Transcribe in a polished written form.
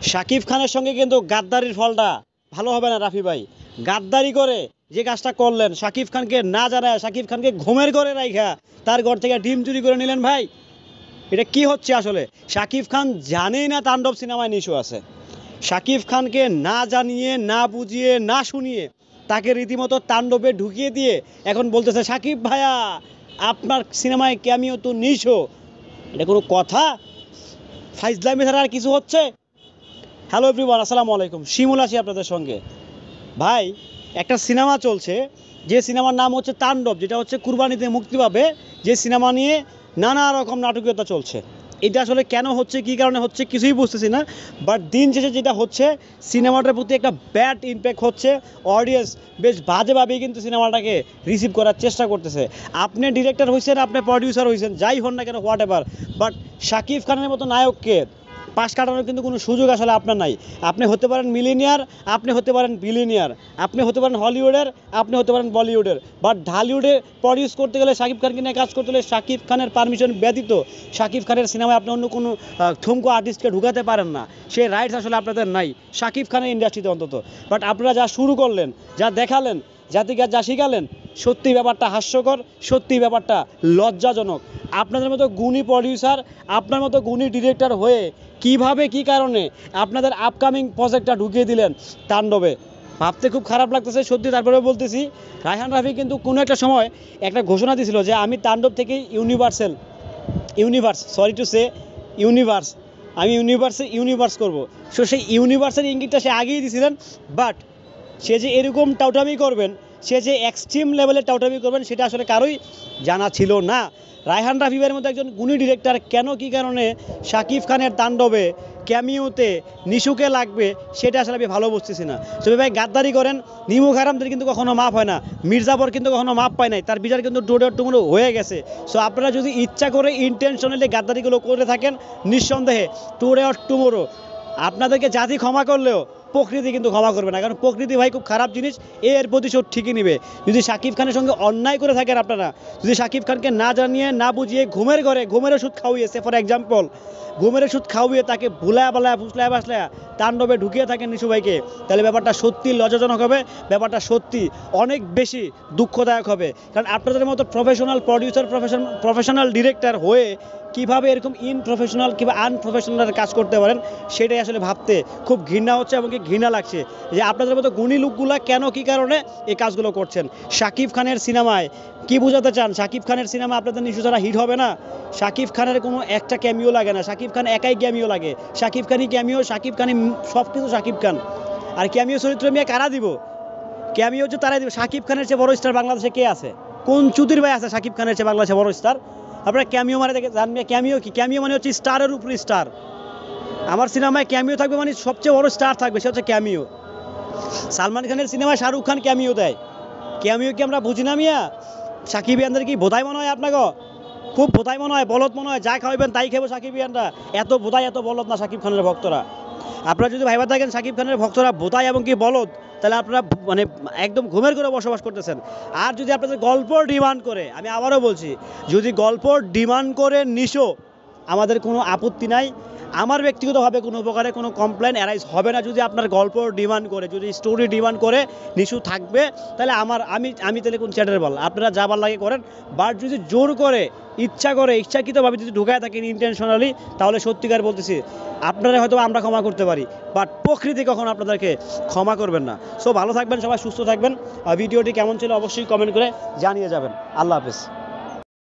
শাকিব খানের সঙ্গে কিন্তু গাদ্দারির ফলটা ভালো হবে না রাফি ভাই। গাদ্দারি করে যে কাজটা করলেন, শাকিব খানকে না জানায় শাকিব খানকে ঘুমের ঘরে রাইখা তার ঘর থেকে ডিম চুরি করে নিলেন ভাই। এটা কি হচ্ছে আসলে? শাকিব খান জানেই না তাণ্ডব সিনেমায় নিশো আছে। শাকিব খানকে না জানিয়ে, না বুঝিয়ে, না শুনিয়ে তাকে রীতিমতো তাণ্ডবে ঢুকিয়ে দিয়ে এখন বলতেছে শাকিব ভাইয়া আপনার সিনেমায় ক্যামিও তো নিশো। এটা কোনো কথা? ফাইজলামি ছাড়া আর কিছু হচ্ছে? হ্যালো এভরিওয়ান, আসসালামু আলাইকুম। শিমুল আছি আপনাদের সঙ্গে। ভাই, একটা সিনেমা চলছে, যে সিনেমার নাম হচ্ছে তাণ্ডব, যেটা হচ্ছে কুরবানিতে মুক্তি পাবে, যে সিনেমা নিয়ে নানা রকম নাটকীয়তা চলছে। এটা আসলে কেন হচ্ছে, কী কারণে হচ্ছে, কিছুই বুঝতেছি না। বাট দিন শেষে যেটা হচ্ছে, সিনেমাটার প্রতি একটা ব্যাড ইমপ্যাক্ট হচ্ছে। অডিয়েন্স বেশ বাজেভাবেই কিন্তু সিনেমাটাকে রিসিভ করার চেষ্টা করতেছে। আপনি ডিরেক্টর হয়েছেন, আপনি প্রডিউসার হয়েছেন, যাই হন না কেন, হোয়াট এভার, বাট শাকিব খানের মতো নায়ককে পাশ কাটানোর কিন্তু কোনো সুযোগ আসলে আপনার নাই। আপনি হতে পারেন মিলিনিয়ার, আপনি হতে পারেন বিলিনিয়ার, আপনি হতে পারেন হলিউডের, আপনি হতে পারেন বলিউডের, বাট ঢালিউডে প্রডিউস করতে গেলে, শাকিব খানকে নিয়ে কাজ করতে গেলে শাকিব খানের পারমিশন ব্যতীত শাকিব খানের সিনেমায় আপনি অন্য কোনো ঠুমকো আর্টিস্টকে ঢুকাতে পারেন না। সেই রাইটস আসলে আপনাদের নাই শাকিব খানের ইন্ডাস্ট্রিতে অন্তত। বাট আপনারা যা শুরু করলেন, যা দেখালেন, জাতিকে যা শিখালেন, সত্যি ব্যাপারটা হাস্যকর, সত্যি ব্যাপারটা লজ্জাজনক। আপনাদের মতো গুণী প্রডিউসার, আপনার মতো গুণী ডিরেক্টর হয়ে কিভাবে, কি কারণে আপনাদের আপকামিং প্রজেক্টটা ঢুকিয়ে দিলেন তাণ্ডবে? ভাবতে খুব খারাপ লাগতেছে সত্যি। তারপরে বলতেছি, রায়হান রাফি কিন্তু কোনো একটা সময় একটা ঘোষণা দিয়েছিল যে আমি তাণ্ডব থেকে সরি টু সে ইউনিভার্স, আমি ইউনিভার্স করব। সো সেই ইউনিভার্সের ইঙ্গিতটা সে আগেই দিয়েছিলেন। বাট সে যে এরকম টাউটামি করবেন, সে যে এক্সট্রিম লেভেলের টাউটামি করবেন, সেটা আসলে কারোই জানা ছিল না। রায়হান রাফিবের মতো একজন গুণী ডিরেক্টর কেন, কী কারণে শাকিব খানের তাণ্ডবে ক্যামিওতে নিশুকে লাগবে, সেটা আসলে আমি ভালো বুঝতেছি না। তবে ভাই, গাদ্দারি করেন, নিমুখ হারামদের কিন্তু কখনো মাফ হয় না। মির্জাপুর কিন্তু কখনো মাফ পায় নাই, তার বিচার কিন্তু টুমুরো হয়ে গেছে। সো আপনারা যদি ইচ্ছা করে ইন্টেনশনালি গাদ্দারিগুলো করে থাকেন, নিঃসন্দেহে টুডে অর টুমোরো আপনাদেরকে জাতি ক্ষমা করলেও প্রকৃতি কিন্তু ক্ষমা করবে না। কারণ প্রকৃতি ভাই খুব খারাপ জিনিস, এর প্রতিশোধ ঠিকই নেবে। যদি শাকিব খানের সঙ্গে অন্যায় করে থাকেন আপনারা, যদি শাকিব খানকে না জানিয়ে, না বুঝিয়ে ঘুমের ঘরে ঘুমের ওষুধ খাওয়িয়েছে, ফর এক্সাম্পল ঘুমের ওষুধ খাওয়িয়ে তাকে ভুলায়া বালায়া ফুসলায়া বাসলায়া তাণ্ডবে ঢুকিয়ে থাকেন নিশু ভাইকে, তাহলে ব্যাপারটা সত্যি লজ্জাজনক হবে, ব্যাপারটা সত্যি অনেক বেশি দুঃখদায়ক হবে। কারণ আপনাদের মতো প্রফেশনাল প্রডিউসার, প্রফেশনাল ডিরেক্টর হয়ে কীভাবে এরকম ইনপ্রফেশনাল কিংবা আনপ্রফেশনাল কাজ করতে পারেন, সেটাই আসলে ভাবতে খুব ঘৃণা হচ্ছে এবং কি ঘৃণা লাগছে যে আপনাদের মতো গুণী লোকগুলা কেন, কী কারণে এই কাজগুলো করছেন। শাকিব খানের সিনেমায় কি বোঝাতে চান? শাকিব খানের সিনেমা আপনাদের নিশ্চয় ছাড়া হিট হবে না। শাকিব খানের কোনো একটা ক্যামিও লাগে না, শাকিব খান একাই ক্যামিও লাগে। শাকিব খানই ক্যামিও, শাকিব খানই সব কিছু শাকিব খান। আর ক্যামিও চরিত্র নিয়ে কারা দিব? ক্যামিও হচ্ছে তারাই দিব। শাকিব খানের চেয়ে বড় স্টার বাংলাদেশে কে আছে? কোন চুতির ভাই আছে শাকিব খানের চেয়ে বাংলাদেশে বড় স্টার? আপনারা ক্যামিও মানে দেখে জানবে, ক্যামিও কি? ক্যামিও মানে হচ্ছে স্টারের উপরে স্টার। আমার সিনেমায় ক্যামিও থাকবে মানে সবচেয়ে বড় স্টার থাকবে, সে হচ্ছে ক্যামিও। সালমান খানের সিনেমায় শাহরুখ খান ক্যামিও দেয়। ক্যামিও কি আমরা বুঝি না মিয়া? সাকিবিয়ানদের কি বোধাই মনে হয় আপনাকে? খুব বোধাই মনে হয়, বলদ মনে হয়, যা খাওয়াবেন তাই খাবো সাকিবিয়ানরা। এত বোধাই, এত বলদ না শাকিব খানের ভক্তরা। আপনারা যদি ভাইবা থাকেন শাকিব খানের ভক্তরা বোধাই এবং কি বলদ, তাহলে আপনারা মানে একদম ঘুমের করে বসবাস করতেছেন। আর যদি আপনাদের গল্প ডিমান্ড করে, আমি আবারও বলছি, যদি গল্প ডিমান্ড করে নিশো, আমাদের কোনো আপত্তি নাই। আমার ব্যক্তিগতভাবে কোনো প্রকারে কোনো কমপ্লেন অ্যারাইজ হবে না। যদি আপনার গল্প ডিমান্ড করে, যদি স্টোরি ডিমান্ড করে নিশু থাকবে, তাহলে আমি তাহলে কোন চ্যাটের বল, আপনারা যা ভাল লাগে করেন। বাট যদি জোর করে, ইচ্ছাকৃতভাবে যদি ঢুকায় থাকেন ইন্টেনশনালি, তাহলে সত্যিকার বলতেছি আপনারা হয়তো আমরা ক্ষমা করতে পারি, বাট প্রকৃতি কখনো আপনাদেরকে ক্ষমা করবেন না। সো ভালো থাকবেন সবাই, সুস্থ থাকবেন। ভিডিওটি কেমন ছিল অবশ্যই কমেন্ট করে জানিয়ে যাবেন। আল্লাহ হাফেজ।